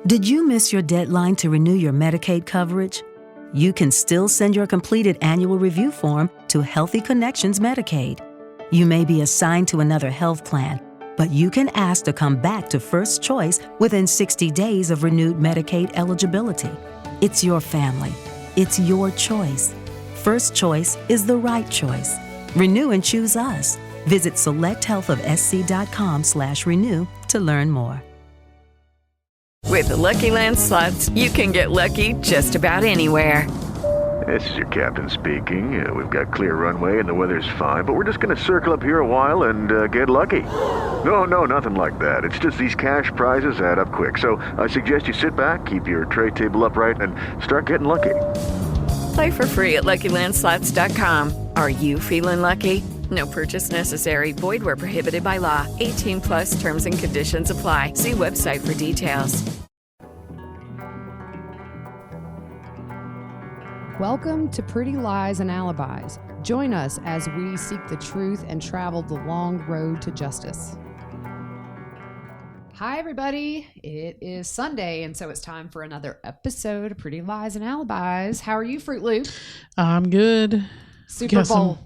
Did you miss your deadline to renew your Medicaid coverage? You can still send your completed annual review form to Healthy Connections Medicaid. You may be assigned to another health plan, but you can ask to come back to First Choice within 60 days of renewed Medicaid eligibility. It's your family. It's your choice. First Choice is the right choice. Renew and choose us. Visit selecthealthofsc.com/renew to learn more. With the Lucky Land Slots, you can get lucky just about anywhere. This is your captain speaking. We've got clear runway and the weather's fine, but we're just going to circle up here a while and get lucky. No, nothing like that. It's just these cash prizes add up quick. So I suggest you sit back, keep your tray table upright, and start getting lucky. Play for free at LuckyLandSlots.com. Are you feeling lucky? No purchase necessary. Void where prohibited by law. 18 plus terms and conditions apply. See website for details. Welcome to Pretty Lies and Alibis. Join us as we seek the truth and travel the long road to justice. Hi, everybody. It is Sunday, and so it's time for another episode of Pretty Lies and Alibis. How are you, Fruit Loop? I'm good. Super Bowl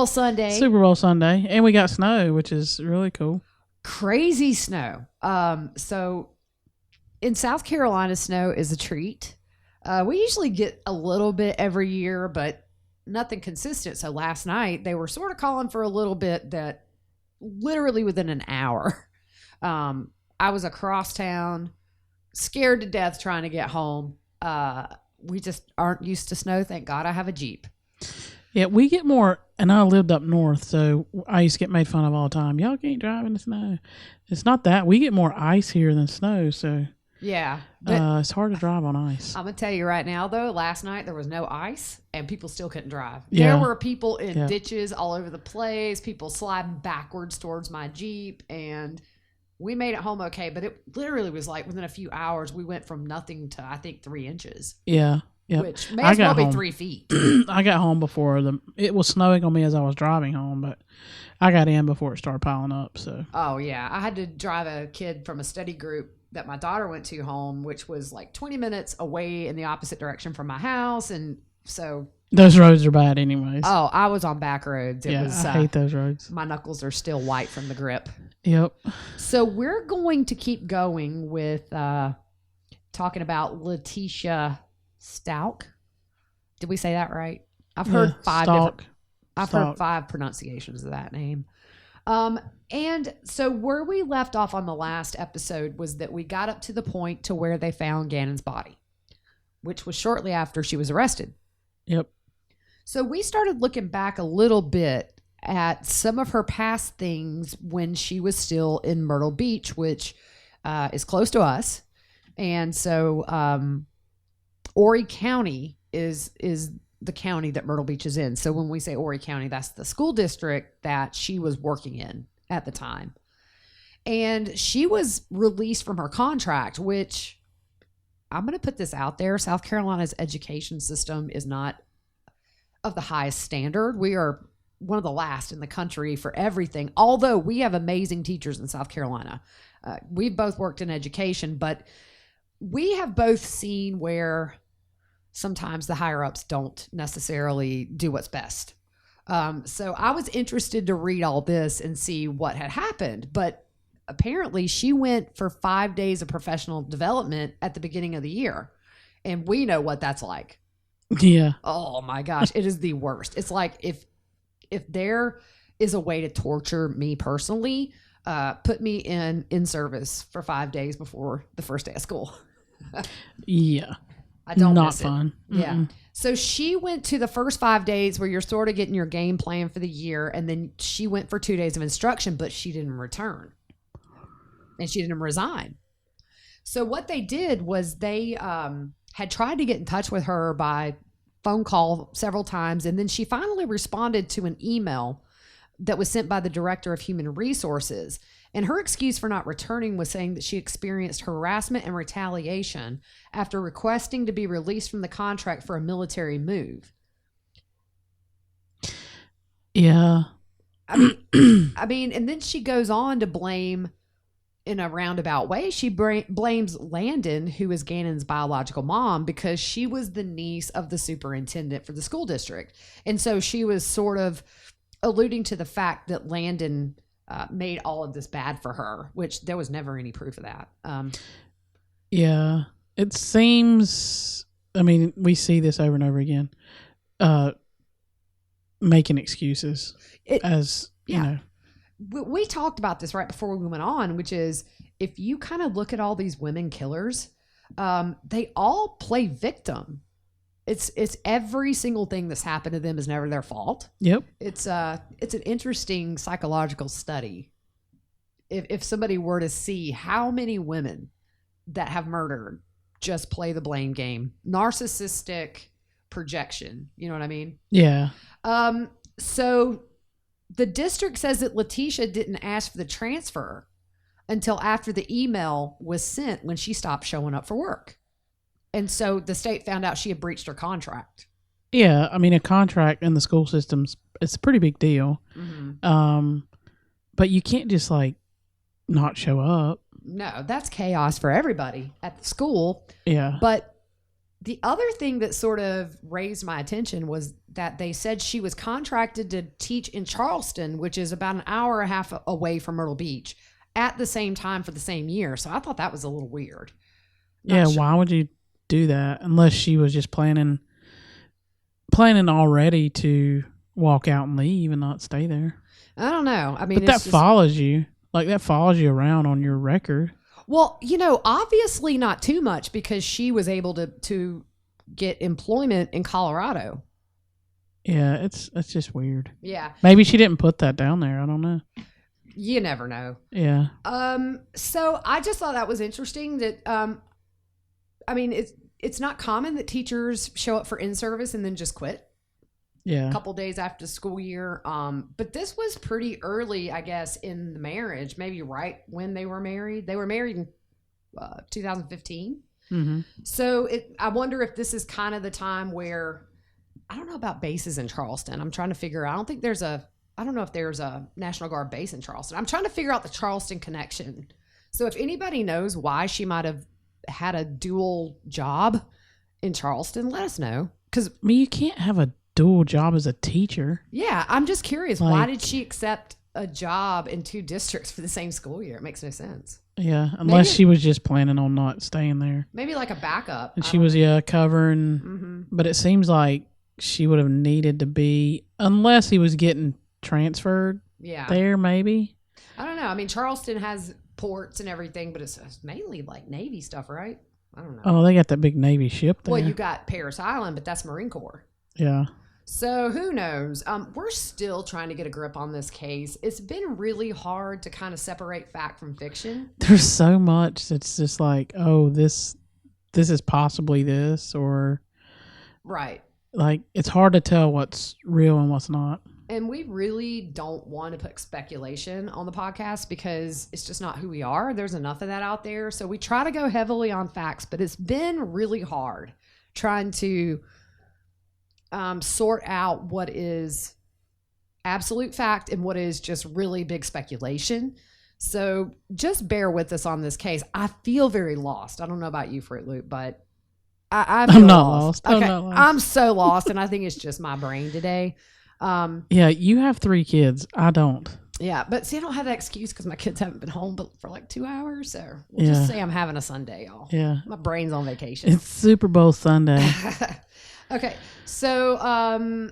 Sunday. Super Bowl Sunday. And we got snow, which is really cool. Crazy snow. So in South Carolina, snow is a treat. We usually get a little bit every year, but nothing consistent. So last night they were sort of calling for a little bit that literally within an hour. I was across town, scared to death trying to get home. We just aren't used to snow. Thank God I have a Jeep. Yeah, we get more, and I lived up north, so I used to get made fun of all the time. Y'all can't drive in the snow. It's not that. We get more ice here than snow, so yeah, it's hard to drive on ice. I'm going to tell you right now, though, last night there was no ice, and people still couldn't drive. Yeah. There were people in ditches all over the place, people sliding backwards towards my Jeep, and we made it home okay, but it literally was like within a few hours, we went from nothing to, I think, 3 inches. Yeah. Yep. Which may as well be 3 feet. I got home before it was snowing on me as I was driving home, but I got in before it started piling up. So. Oh yeah, I had to drive a kid from a study group that my daughter went to home, which was like 20 minutes away in the opposite direction from my house, and so those roads are bad, anyways. Oh, I was on back roads. I hate those roads. My knuckles are still white from the grip. Yep. So we're going to keep going with talking about Gannon Stauch. Did we say that right? I've heard heard 5 pronunciations of that name. And so where we left off on the last episode was that we got up to the point to where they found Gannon's body, which was shortly after she was arrested. Yep. So we started looking back a little bit at some of her past things when she was still in Myrtle Beach, which is close to us. And so Horry County is the county that Myrtle Beach is in. So when we say Horry County, that's the school district that she was working in at the time. And she was released from her contract, which I'm going to put this out there. South Carolina's education system is not of the highest standard. We are one of the last in the country for everything, although we have amazing teachers in South Carolina. We've both worked in education, but we have both seen where sometimes the higher ups don't necessarily do what's best. So I was interested to read all this and see what had happened, but apparently she went for 5 days of professional development at the beginning of the year. And we know what that's like. Yeah. Oh my gosh. It is the worst. It's like if there is a way to torture me personally, put me in service for 5 days before the first day of school. Yeah. I don't Not miss fun. It. Yeah. So she went to the first 5 days where you're sort of getting your game plan for the year. And then she went for 2 days of instruction, but she didn't return. And she didn't resign. So what they did was they had tried to get in touch with her by phone call several times. And then she finally responded to an email that was sent by the director of human resources. And her excuse for not returning was saying that she experienced harassment and retaliation after requesting to be released from the contract for a military move. Yeah. I mean, and then she goes on to blame in a roundabout way, she blames Landon, who is Gannon's biological mom, because she was the niece of the superintendent for the school district. And so she was sort of alluding to the fact that Landon made all of this bad for her, which there was never any proof of that. Yeah, it seems, I mean, we see this over and over again, making excuses you know. We talked about this right before we went on, which is if you kind of look at all these women killers, they all play victim. It's every single thing that's happened to them is never their fault. Yep. It's an interesting psychological study. If somebody were to see how many women that have murdered just play the blame game, narcissistic projection, you know what I mean? Yeah. So the district says that Letitia didn't ask for the transfer until after the email was sent when she stopped showing up for work. And so the state found out she had breached her contract. Yeah. I mean, a contract in the school system's, it's a pretty big deal. Mm-hmm. But you can't just like not show up. No, that's chaos for everybody at the school. Yeah. But the other thing that sort of raised my attention was that they said she was contracted to teach in Charleston, which is about an hour and a half away from Myrtle Beach, at the same time for the same year. So I thought that was a little weird. Yeah, why would you do that unless she was just planning already to walk out and leave and not stay there? I don't know. I mean, but that follows you. Like, that follows you around on your record. Well, obviously not too much, because she was able to get employment in Colorado. Yeah, it's just weird. Yeah. Maybe she didn't put that down there. I don't know. You never know. Yeah. So I just thought that was interesting that, I mean, it's not common that teachers show up for in-service and then just quit. Yeah. A couple days after the school year. But this was pretty early, I guess, in the marriage, maybe right when they were married. They were married in 2015. Mm-hmm. So I wonder if this is kind of the time where, I don't know about bases in Charleston. I'm trying to figure out. I don't know if there's a National Guard base in Charleston. I'm trying to figure out the Charleston connection. So if anybody knows why she might have had a dual job in Charleston, let us know. Because, I mean, you can't have a dual job as a teacher. Yeah, I'm just curious. Why did she accept a job in two districts for the same school year? It makes no sense. Yeah, unless she was just planning on not staying there. Maybe like a backup. And she was, covering. Mm-hmm. But it seems like she would have needed to be, unless he was getting transferred there, maybe. I don't know. I mean, Charleston has ports and everything, but it's mainly like Navy stuff, right? I don't know. Oh, they got that big Navy ship there. Well, you got Parris Island, but that's Marine Corps. Yeah. So who knows? We're still trying to get a grip on this case. It's been really hard to kind of separate fact from fiction. There's so much that's just like, oh, this is possibly this, or right. Like, it's hard to tell what's real and what's not. And we really don't want to put speculation on the podcast because it's just not who we are. There's enough of that out there. So we try to go heavily on facts, but it's been really hard trying to sort out what is absolute fact and what is just really big speculation. So just bear with us on this case. I feel very lost. I don't know about you, Fruit Loop, but I'm not lost. Okay, I'm not lost. I'm so lost, and I think it's just my brain today. Yeah, you have 3 kids. I don't. Yeah, but see, I don't have that excuse because my kids haven't been home for like 2 hours. So we'll just say I'm having a Sunday, y'all. Yeah. My brain's on vacation. It's Super Bowl Sunday. Okay, so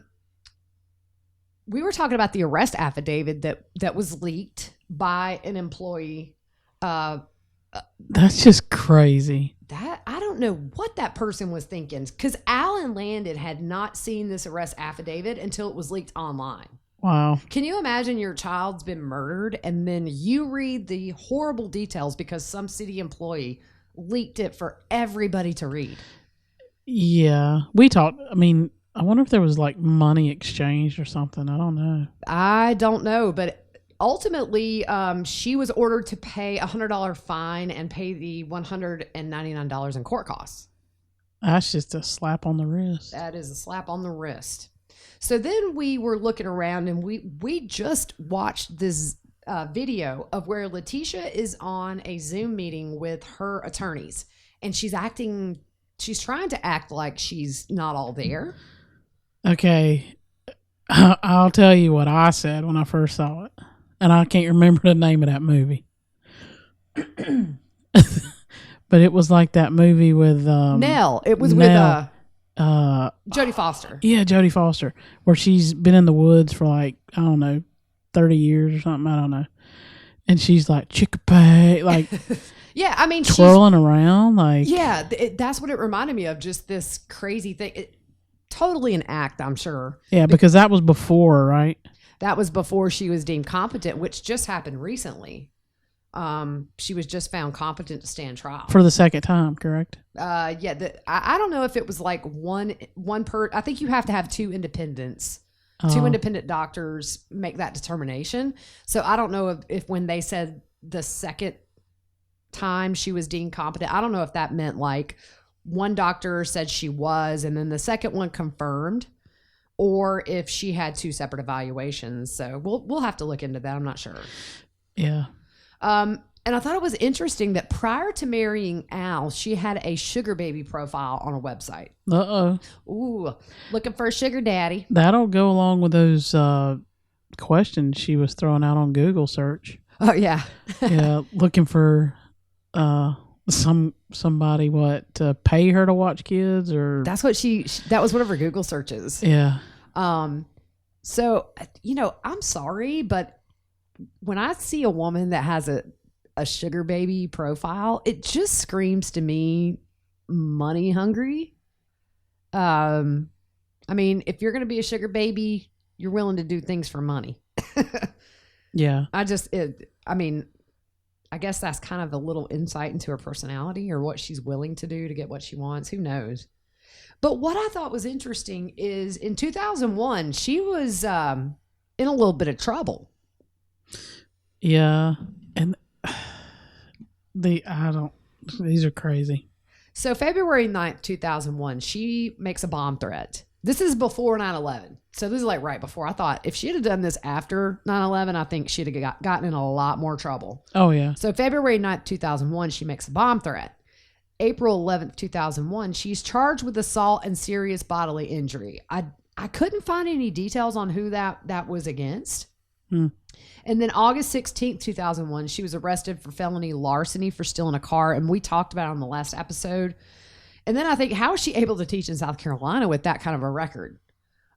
we were talking about the arrest affidavit that was leaked by an employee. That's just crazy. That I don't know what that person was thinking, because Alan Landon had not seen this arrest affidavit until it was leaked online. Wow. Can you imagine your child's been murdered and then you read the horrible details because some city employee leaked it for everybody to read? Yeah. We talked, I mean, I wonder if there was like money exchanged or something. I don't know. I don't know, but ultimately, she was ordered to pay a $100 fine and pay the $199 in court costs. That's just a slap on the wrist. That is a slap on the wrist. So then we were looking around and we just watched this video of where Letitia is on a Zoom meeting with her attorneys, and she's trying to act like she's not all there. Okay. I'll tell you what I said when I first saw it. And I can't remember the name of that movie. But it was like that movie with Nell. It was Nell. with Jodie Foster. Yeah, Jodie Foster, where she's been in the woods for like, I don't know, 30 years or something. I don't know. And she's like, chickapay, like yeah, I mean, twirling around. Like, yeah, that's what it reminded me of. Just this crazy thing. Totally an act, I'm sure. Yeah, because that was before, right? That was before she was deemed competent, which just happened recently. She was just found competent to stand trial For the second time, correct? Yeah, I don't know if it was like one I think you have to have two independent doctors make that determination. So I don't know if when they said the second time she was deemed competent, I don't know if that meant like one doctor said she was, and then the second one confirmed, or if she had two separate evaluations. So we'll have to look into that. I'm not sure. Yeah. And I thought it was interesting that prior to marrying Al, she had a sugar baby profile on a website. Uh-oh. Ooh, looking for a sugar daddy. That'll go along with those questions she was throwing out on Google search. Oh, yeah. Yeah, looking for somebody to pay her to watch kids, or that's what that was one of her Google searches. Yeah. So, I'm sorry, but when I see a woman that has a sugar baby profile, it just screams to me money hungry. I mean, if you're going to be a sugar baby, you're willing to do things for money. Yeah. I guess that's kind of a little insight into her personality or what she's willing to do to get what she wants. Who knows? But what I thought was interesting is in 2001, she was in a little bit of trouble. Yeah. And these are crazy. So February 9th, 2001, she makes a bomb threat. This is before 9/11. So this is like right before. I thought if she had done this after 9/11, I think she'd have gotten in a lot more trouble. Oh, yeah. So February 9th, 2001, she makes a bomb threat. April 11th, 2001, she's charged with assault and serious bodily injury. I couldn't find any details on who that was against. And then August 16th, 2001, she was arrested for felony larceny for stealing a car. And we talked about it on the last episode. And then I think, how is she able to teach in South Carolina with that kind of a record?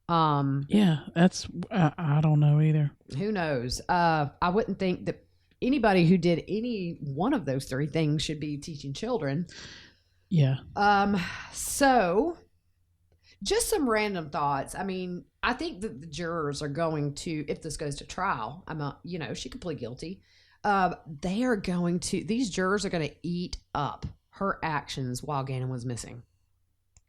Yeah, that's, I don't know either. Who knows? I wouldn't think that anybody who did any one of those three things should be teaching children. Yeah. So just some random thoughts. I mean, I think that the jurors are going to, if this goes to trial, she could plead guilty. These jurors are going to eat up her actions while Gannon was missing.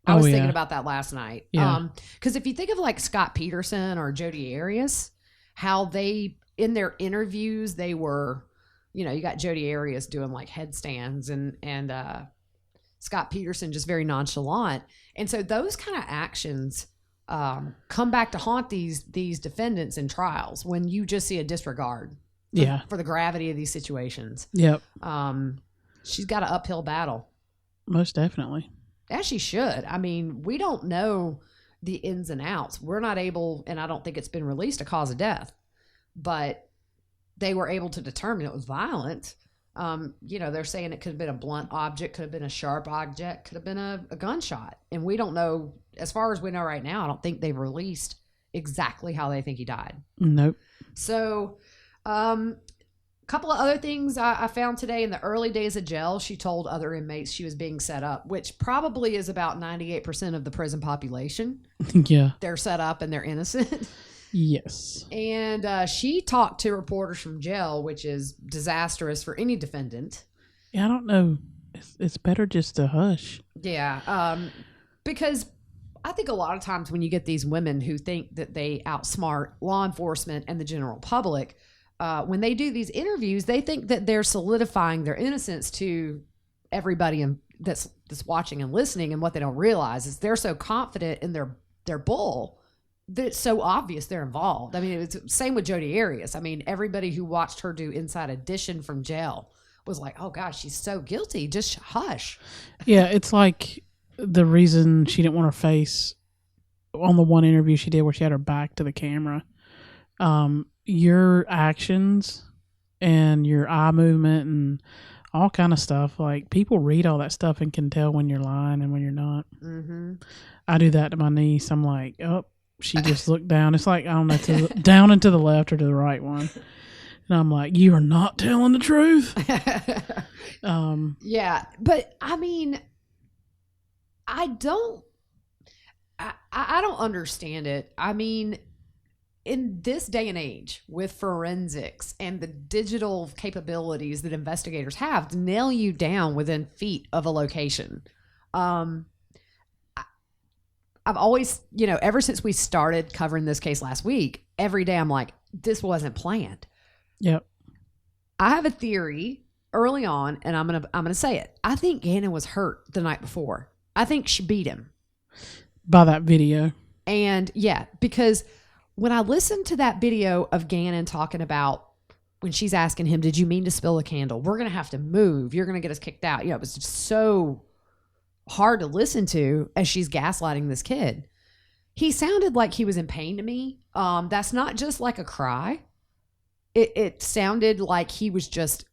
I was thinking about that last night. Yeah. Because if you think of like Scott Peterson or Jodi Arias, how they, in their interviews, they were, you got Jodi Arias doing like headstands and Scott Peterson just very nonchalant. And so those kind of actions come back to haunt these defendants in trials when you just see a disregard for the gravity of these situations. Yep. She's got an uphill battle. Most definitely. As she should. I mean, we don't know the ins and outs. We're not able, and I don't think it's been released, a cause of death. But they were able to determine it was violent. They're saying it could have been a blunt object, could have been a sharp object, could have been a gunshot. And we don't know, as far as we know right now, I don't think they've released exactly how they think he died. Nope. So, couple of other things I found today. In the early days of jail, she told other inmates she was being set up, which probably is about 98% of the prison population. Yeah. They're set up and they're innocent. Yes. And she talked to reporters from jail, which is disastrous for any defendant. Yeah, I don't know. It's better just to hush. Yeah. Because I think a lot of times when you get these women who think that they outsmart law enforcement and the general public, when they do these interviews, they think that they're solidifying their innocence to everybody that's watching and listening. And what they don't realize is they're so confident in their bull that it's so obvious they're involved. I mean, it's same with Jodi Arias. I mean, everybody who watched her do Inside Edition from jail was like, oh gosh, she's so guilty. Just hush. Yeah, it's like the reason she didn't want her face on the one interview she did where she had her back to the camera. Your actions and your eye movement and all kind of stuff, like people read all that stuff and can tell when you're lying and when you're not. Mm-hmm. I do that to my niece. I'm like, oh, she just looked down. It's like, I don't know, down and to the left or to the right one. And I'm like, you are not telling the truth. Yeah, but I mean, I don't understand it. I mean, in this day and age with forensics and the digital capabilities that investigators have to nail you down within feet of a location, I've always, ever since we started covering this case last week, every day I'm like, this wasn't planned. Yep. I have a theory early on, and I'm gonna say it. I think Gannon was hurt the night before. I think she beat him by that video. And yeah, because when I listened to that video of Gannon talking about when she's asking him, did you mean to spill a candle? We're going to have to move. You're going to get us kicked out. It was just so hard to listen to as she's gaslighting this kid. He sounded like he was in pain to me. That's not just like a cry. It sounded like he was just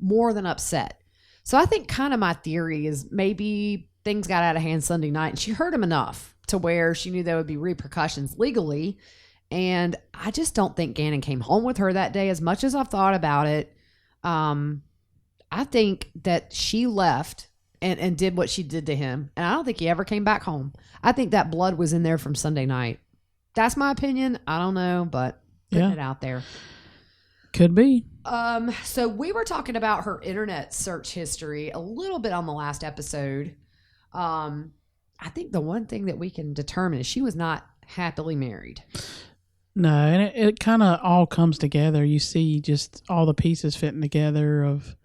more than upset. So I think kind of my theory is maybe things got out of hand Sunday night and she hurt him enough to where she knew there would be repercussions legally. And I just don't think Gannon came home with her that day as much as I've thought about it. I think that she left and did what she did to him. And I don't think he ever came back home. I think that blood was in there from Sunday night. That's my opinion. I don't know, but putting it out there. Could be. So we were talking about her internet search history a little bit on the last episode. I think the one thing that we can determine is she was not happily married. No, and it kind of all comes together. You see just all the pieces fitting together of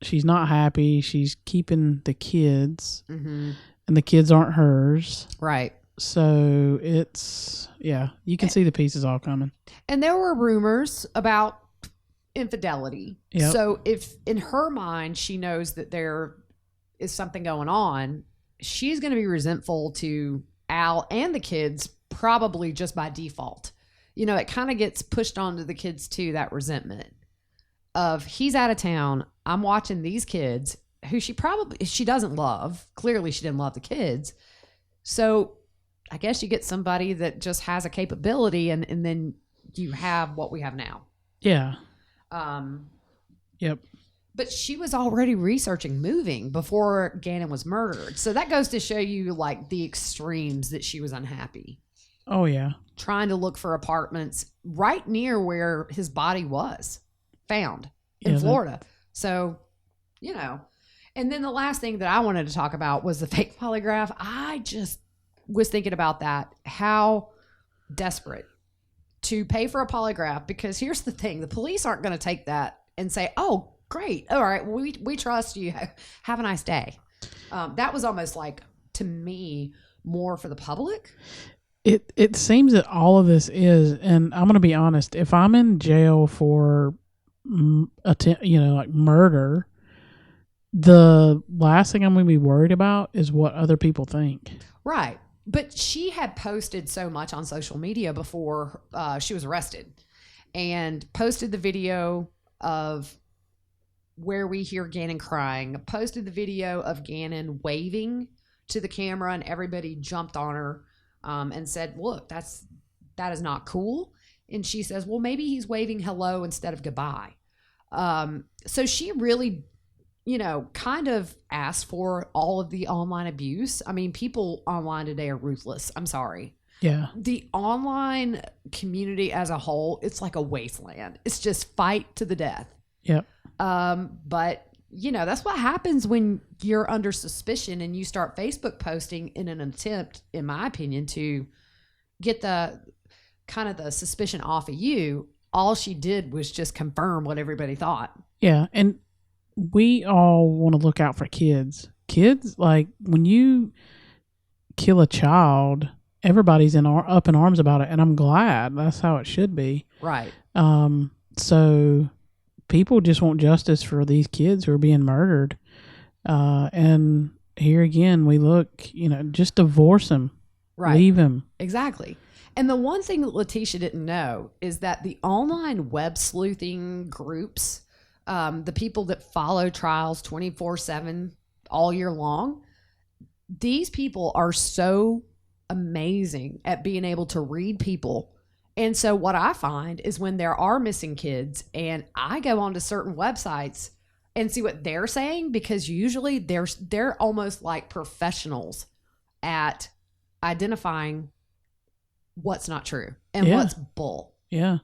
she's not happy. She's keeping the kids, and the kids aren't hers. Right. So it's, you can see the pieces all coming. And there were rumors about infidelity. Yep. So if in her mind she knows that there is something going on, she's going to be resentful to Al and the kids, probably just by default. It kind of gets pushed onto the kids too, that resentment of he's out of town. I'm watching these kids who she doesn't love. Clearly she didn't love the kids. So I guess you get somebody that just has a capability and then you have what we have now. Yeah. Yep. But she was already researching moving before Gannon was murdered. So that goes to show you like the extremes that she was unhappy. Oh, yeah. Trying to look for apartments right near where his body was found in Florida. So, and then the last thing that I wanted to talk about was the fake polygraph. I just was thinking about that. How desperate to pay for a polygraph, because here's the thing. The police aren't going to take that and say, oh, great. All right. We trust you. Have a nice day. That was almost like, to me, more for the public. It seems that all of this is, and I'm going to be honest, if I'm in jail for like murder, the last thing I'm going to be worried about is what other people think. Right. But she had posted so much on social media before she was arrested, and posted the video of where we hear Gannon crying, posted the video of Gannon waving to the camera, and everybody jumped on her and said, look, that is not cool. And she says, well, maybe he's waving hello instead of goodbye. So she really, kind of asked for all of the online abuse. I mean, people online today are ruthless. I'm sorry. Yeah. The online community as a whole, it's like a wasteland. It's just fight to the death. Yep. But that's what happens when you're under suspicion and you start Facebook posting in an attempt, in my opinion, to get the kind of the suspicion off of you. All she did was just confirm what everybody thought. Yeah. And we all want to look out for kids. Kids, like when you kill a child, everybody's up in arms about it, and I'm glad. That's how it should be. Right. So people just want justice for these kids who are being murdered. And here again, we look, just divorce him. Right. Leave him. Exactly. And the one thing that Letitia didn't know is that the online web sleuthing groups, the people that follow trials 24/7 all year long, these people are so amazing at being able to read people. And so what I find is when there are missing kids and I go onto certain websites and see what they're saying, because usually they're almost like professionals at identifying what's not true and what's bull. Yeah.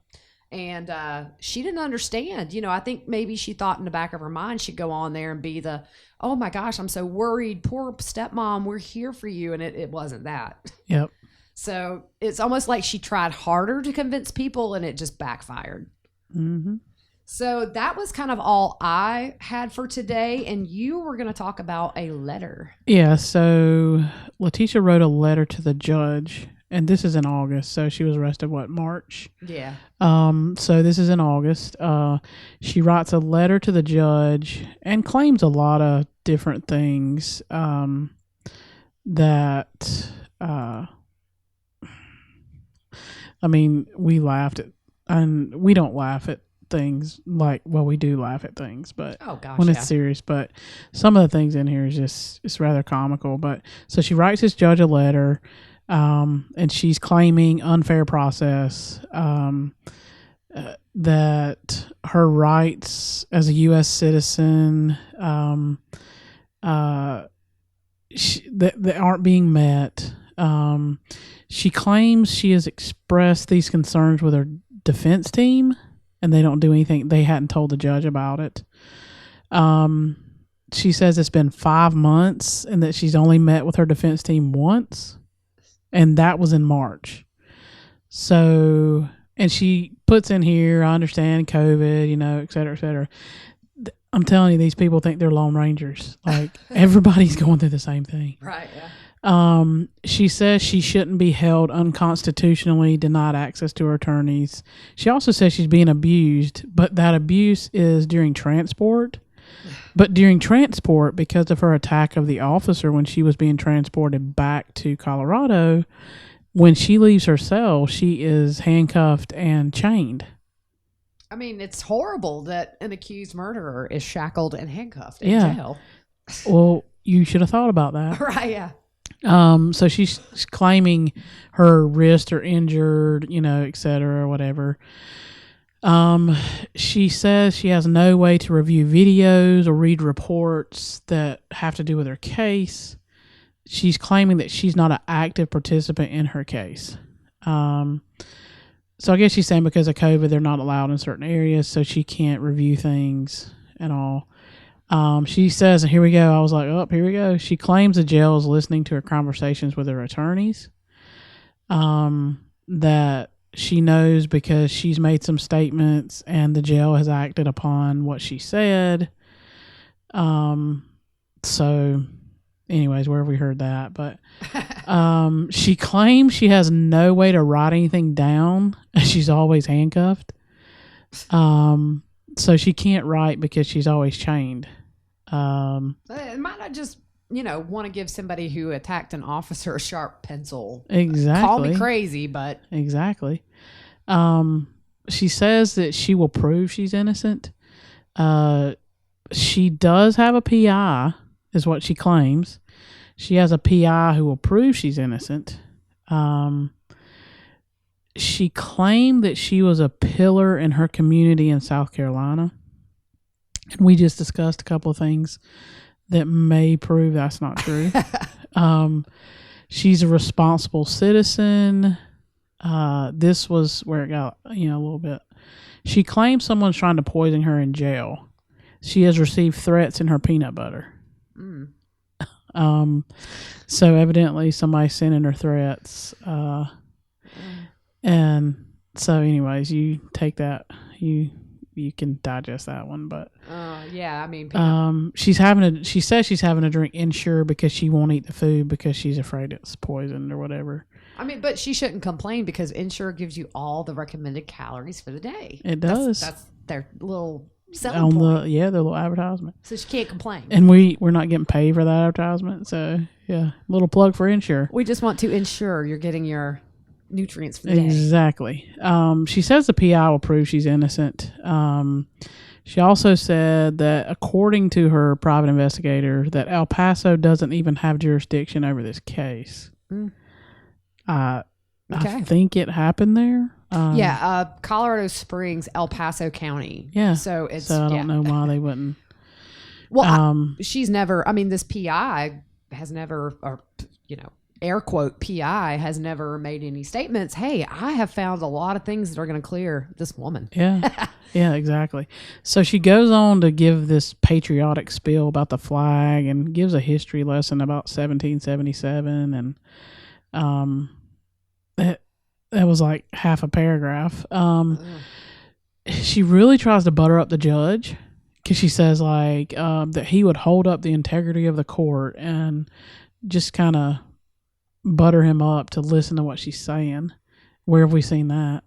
And she didn't understand. I think maybe she thought in the back of her mind she'd go on there and be the, oh my gosh, I'm so worried. Poor stepmom, we're here for you. And it wasn't that. Yep. So it's almost like she tried harder to convince people and it just backfired. Mm-hmm. So that was kind of all I had for today. And you were going to talk about a letter. Yeah. So Letitia wrote a letter to the judge, and this is in August. So she was arrested, March? Yeah. So this is in August. She writes a letter to the judge and claims a lot of different things, that, we laughed at, and we don't laugh at things we do laugh at things, but when it's serious, but some of the things in here is just, it's rather comical. But so she writes this judge a letter, and she's claiming unfair process, that her rights as a U.S. citizen, that aren't being met. She claims she has expressed these concerns with her defense team, and they don't do anything. They hadn't told the judge about it. She says it's been 5 months and that she's only met with her defense team once, and that was in March. So, and she puts in here, I understand COVID, et cetera, et cetera. I'm telling you, these people think they're Lone Rangers. Like, everybody's going through the same thing. Right, yeah. She says she shouldn't be held unconstitutionally, denied access to her attorneys. She also says she's being abused, but that abuse is during transport. But during transport, because of her attack of the officer when she was being transported back to Colorado, when she leaves her cell, she is handcuffed and chained. I mean, it's horrible that an accused murderer is shackled and handcuffed in jail. Well, you should have thought about that. Right, yeah. So she's claiming her wrists are injured, et cetera, or whatever. She says she has no way to review videos or read reports that have to do with her case. She's claiming that she's not an active participant in her case. So I guess she's saying because of COVID, they're not allowed in certain areas, so she can't review things and all. She says, and here we go. I was like, oh, here we go. She claims the jail is listening to her conversations with her attorneys, that she knows because she's made some statements and the jail has acted upon what she said. So anyways, where have we heard that? But, she claims she has no way to write anything down. She's always handcuffed. So she can't write because she's always chained. It might not just, want to give somebody who attacked an officer a sharp pencil. Exactly. Call me crazy, but. Exactly. She says that she will prove she's innocent. She does have a PI, is what she claims. She has a PI who will prove she's innocent. She claimed that she was a pillar in her community in South Carolina. And we just discussed a couple of things that may prove that's not true. She's a responsible citizen. This was where it got, a little bit. She claims someone's trying to poison her in jail. She has received threats in her peanut butter. So evidently somebody sent in her threats. And so anyways, you take that, you can digest that one, but yeah, I mean, she says she's having to drink Ensure because she won't eat the food because she's afraid it's poisoned or whatever. I mean, but she shouldn't complain because Ensure gives you all the recommended calories for the day. It does. That's their little selling point. The little advertisement. So she can't complain. And we're not getting paid for that advertisement. So, yeah, little plug for Ensure. We just want to ensure you're getting your nutrients for the day. Exactly. She says the PI will prove she's innocent. She also said that according to her private investigator, that El Paso doesn't even have jurisdiction over this case. I think it happened there. Colorado Springs, El Paso County. Yeah. So I don't know why they wouldn't. Well, she's never. I mean, this PI has never, or air quote PI has never made any statements. Hey, I have found a lot of things that are going to clear this woman. Yeah. Yeah, exactly. So she goes on to give this patriotic spiel about the flag and gives a history lesson about 1777, and that was like half a paragraph. She really tries to butter up the judge because she says that he would hold up the integrity of the court and just kind of butter him up to listen to what she's saying. Where have we seen that?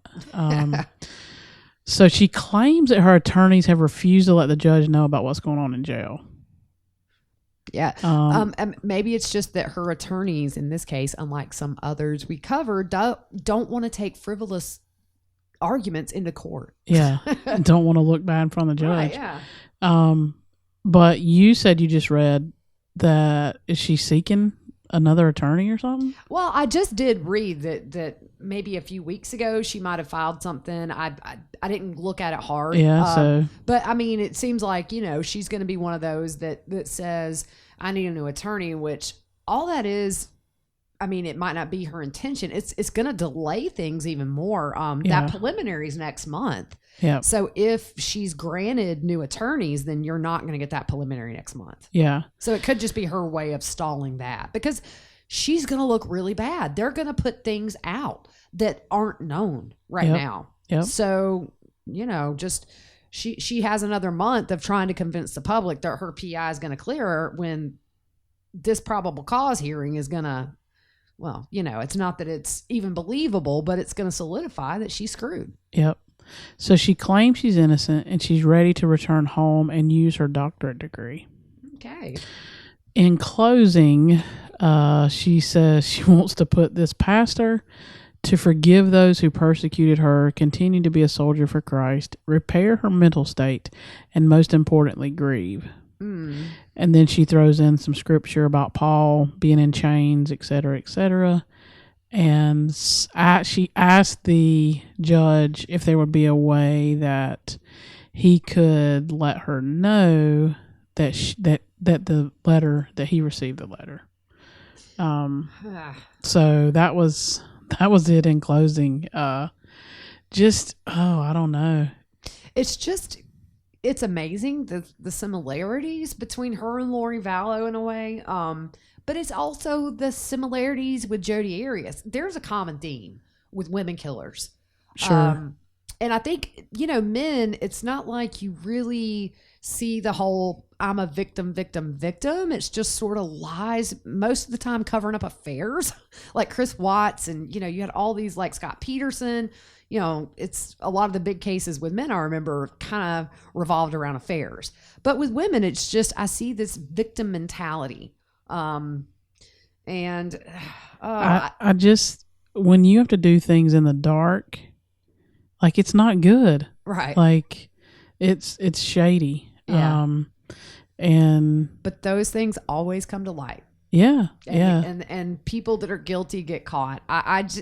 So she claims that her attorneys have refused to let the judge know about what's going on in jail. Yeah. And maybe it's just that her attorneys, in this case, unlike some others we covered, don't want to take frivolous arguments into court. Yeah. Don't want to look bad in front of the judge. Right, yeah. But you said you just read that, is she seeking another attorney or something? Well, I just did read that maybe a few weeks ago she might have filed something. I didn't look at it hard. Yeah. But I mean, it seems like she's going to be one of those that says I need a new attorney. Which all that is, I mean, it might not be her intention. It's going to delay things even more. That preliminary is next month. Yeah. So if she's granted new attorneys, then you're not going to get that preliminary next month. Yeah. So it could just be her way of stalling that because she's going to look really bad. They're going to put things out that aren't known right now. Yep. So, just she has another month of trying to convince the public that her PI is going to clear her when this probable cause hearing is going to, it's not that it's even believable, but it's going to solidify that she's screwed. Yep. So she claims she's innocent and she's ready to return home and use her doctorate degree. Okay. In closing, she says she wants to put this past her, to forgive those who persecuted her, continue to be a soldier for Christ, repair her mental state, and most importantly, grieve. And then she throws in some scripture about Paul being in chains, etc., etc. And she asked the judge if there would be a way that he could let her know that that the letter, that he received the letter. So that was it in closing. I don't know. It's amazing the similarities between her and Lori Vallow in a way. But it's also the similarities with Jodi Arias. There's a common theme with women killers. Sure. And I think, men, it's not like you really see the whole I'm a victim. It's just sort of lies most of the time covering up affairs like Chris Watts. And, you had all these like Scott Peterson. It's a lot of the big cases with men I remember kind of revolved around affairs. But with women, it's just I see this victim mentality. I just, when you have to do things in the dark, like it's not good, right? Like it's shady. Yeah. But those things always come to light. Yeah. And people that are guilty get caught.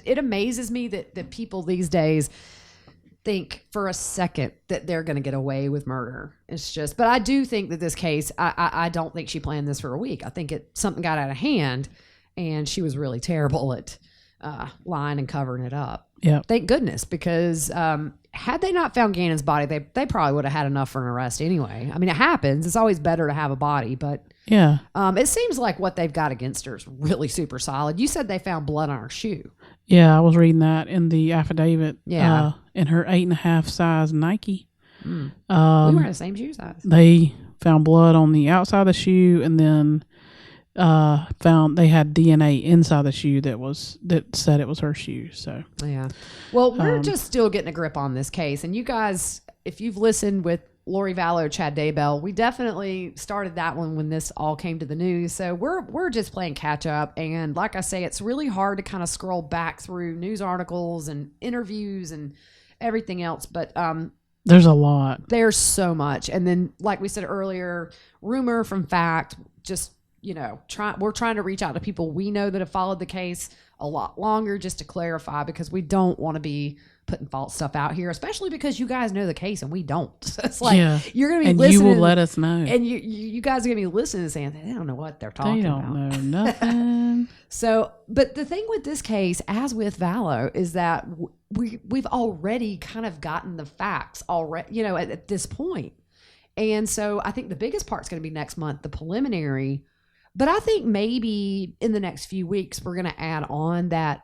It amazes me that people these days think for a second that they're going to get away with murder. It's just, but I do think that this case, I don't think she planned this for a week. I think something got out of hand and she was really terrible at lying and covering it up. Yeah. Thank goodness, because had they not found Gannon's body, they probably would have had enough for an arrest anyway. I mean, it happens. It's always better to have a body, but yeah. It seems like what they've got against her is really super solid. You said they found blood on her shoe. Yeah, I was reading that in the affidavit. Yeah. In her 8.5 size Nike. We were in the same shoe size. They found blood on the outside of the shoe, and then found they had DNA inside the shoe that said it was her shoe. So yeah. Well, we're just still getting a grip on this case, and you guys, if you've listened with Lori Vallow, Chad Daybell, we definitely started that one when this all came to the news. So we're just playing catch up, and like I say, it's really hard to kind of scroll back through news articles and interviews and everything else. But there's a lot. There's so much, and then like we said earlier, rumor from fact. Just we're trying to reach out to people we know that have followed the case a lot longer, just to clarify, because we don't want to be putting false stuff out here, especially because you guys know the case and we don't. So it's like you're gonna be and listening, you will let us know, and you guys are gonna be listening and saying they don't know what they're talking about. They don't know nothing. So, but the thing with this case, as with Vallow, is that we've already kind of gotten the facts already, at this point. And so I think the biggest part's going to be next month, the preliminary. But I think maybe in the next few weeks we're going to add on that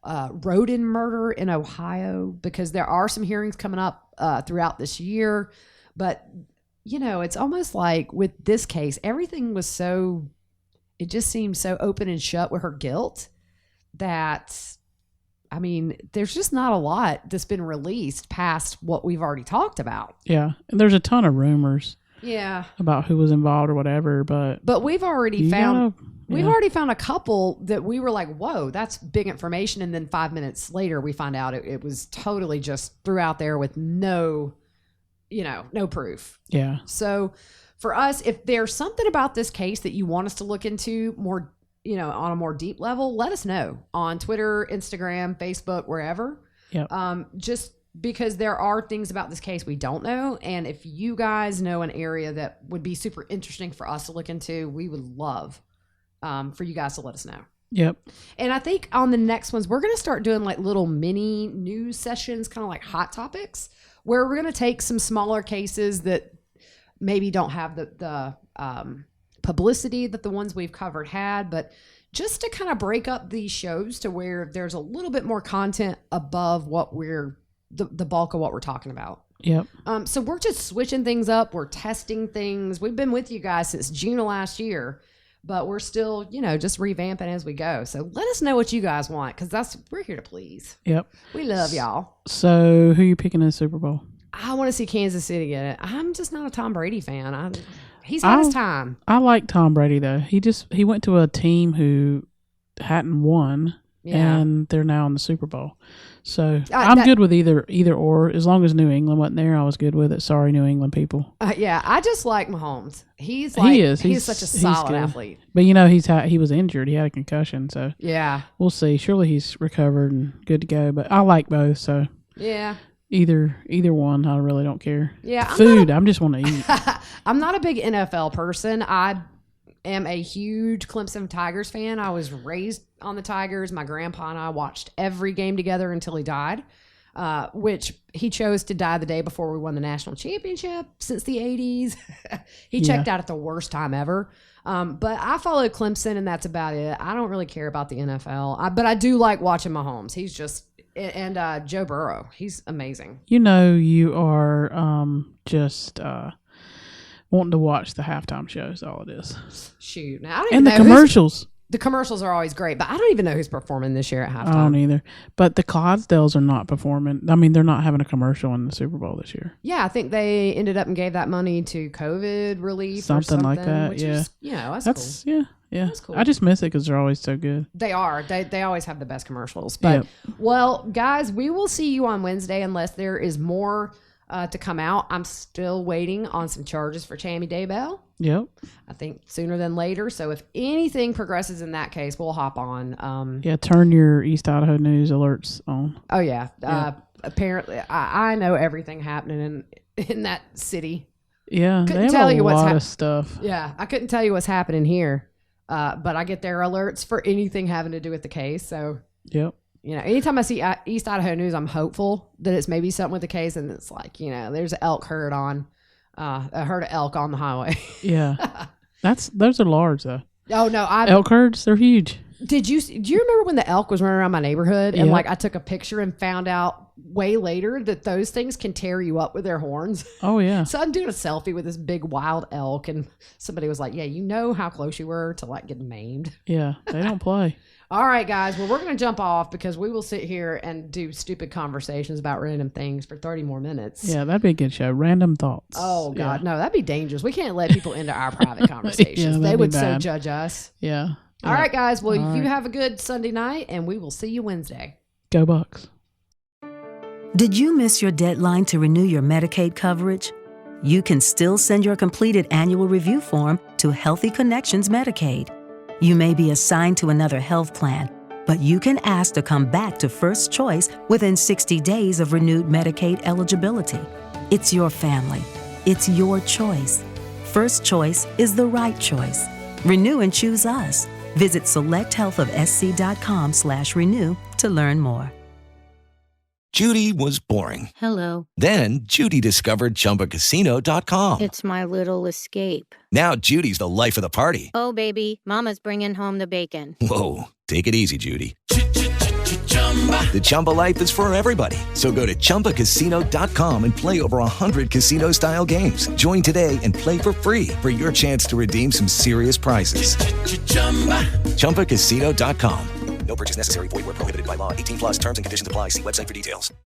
rodent murder in Ohio, because there are some hearings coming up throughout this year. But it's almost like with this case, everything was it just seemed so open and shut with her guilt that, I mean, there's just not a lot that's been released past what we've already talked about. Yeah, and there's a ton of rumors. Yeah, about who was involved or whatever, but we've already found a couple that we were like, whoa, that's big information, and then 5 minutes later we find out it was totally just threw out there with no proof. Yeah. So for us, if there's something about this case that you want us to look into more, on a more deep level, let us know on Twitter, Instagram, Facebook, wherever. Yeah. Just because there are things about this case we don't know. And if you guys know an area that would be super interesting for us to look into, we would love for you guys to let us know. Yep. And I think on the next ones, we're going to start doing like little mini news sessions, kind of like hot topics, where we're going to take some smaller cases that maybe don't have the publicity that the ones we've covered had, but just to kind of break up these shows to where there's a little bit more content above what the bulk of what we're talking about. Yep. So we're just switching things up. We're testing things. We've been with you guys since June of last year, but we're still, just revamping as we go. So let us know what you guys want, because we're here to please. Yep. We love y'all. So who are you picking in the Super Bowl? I want to see Kansas City get it. I'm just not a Tom Brady fan. He's had his time. I like Tom Brady though. He went to a team who hadn't won. Yeah. And they're now in the Super Bowl. So I'm good with either or. As long as New England wasn't there, I was good with it. Sorry, New England people. Yeah, I just like Mahomes. He's such a solid athlete. But he was injured. He had a concussion. So yeah, we'll see. Surely he's recovered and good to go. But I like both. So yeah, either one, I really don't care. Yeah, I just want to eat. I'm not a big NFL person. I am a huge Clemson Tigers fan. I was raised on the Tigers. My grandpa and I watched every game together until he died, which he chose to die the day before we won the national championship since the 80s. He checked out at the worst time ever. But I followed Clemson, and that's about it. I don't really care about the NFL, but I do like watching Mahomes. He's just and Joe Burrow. He's amazing. You are just wanting to watch the halftime shows. All it is. Shoot, now I don't and even the know commercials. The commercials are always great, but I don't even know who's performing this year at halftime. I don't either. But the Clydesdales are not performing. I mean, they're not having a commercial in the Super Bowl this year. Yeah, I think they ended up and gave that money to COVID relief or something like that. Which is, that's cool. Yeah. That's cool. I just miss it because they're always so good. They are. They always have the best commercials. But, well, guys, we will see you on Wednesday unless there is more to come out. I'm still waiting on some charges for Tammy Daybell. Yep. I think sooner than later. So if anything progresses in that case, we'll hop on. Turn your East Idaho News alerts on. Oh, yeah. Apparently, I know everything happening in that city. Yeah, couldn't they have tell a you lot of stuff. Yeah, I couldn't tell you what's happening here. But I get their alerts for anything having to do with the case. So, yep. Anytime I see East Idaho News, I'm hopeful that it's maybe something with the case, and it's like, there's an elk herd on. I heard an elk on the highway. Yeah, those are large though. Oh no, elk herds, they're huge. Do you remember when the elk was running around my neighborhood and Yep. like I took a picture and found out way later that those things can tear you up with their horns? Oh yeah. So I'm doing a selfie with this big wild elk and somebody was like, yeah, you know how close you were to like getting maimed. Yeah. They don't play. All right, guys. Well, we're going to jump off because we will sit here and do stupid conversations about random things for 30 more minutes. Yeah, that'd be a good show. Random thoughts. Oh, God. Yeah. No, that'd be dangerous. We can't let people into our private conversations. Yeah, They that'd be would so bad. judge us. Yeah. All right, guys. Well, All you right. have a good Sunday night, and we will see you Wednesday. Go Bucks. Did you miss your deadline to renew your Medicaid coverage? You can still send your completed annual review form to Healthy Connections Medicaid. You may be assigned to another health plan, but you can ask to come back to First Choice within 60 days of renewed Medicaid eligibility. It's your family. It's your choice. First Choice is the right choice. Renew and choose us. Visit selecthealthofsc.com/renew to learn more. Judy was boring. Hello. Then Judy discovered ChumbaCasino.com. It's my little escape. Now Judy's the life of the party. Oh, baby, mama's bringing home the bacon. Whoa, take it easy, Judy. The Chumba life is for everybody. So go to ChumbaCasino.com and play over 100 casino-style games. Join today and play for free for your chance to redeem some serious prizes. ChumbaCasino.com. No purchase necessary. Void where prohibited by law. 18+ terms and conditions apply. See website for details.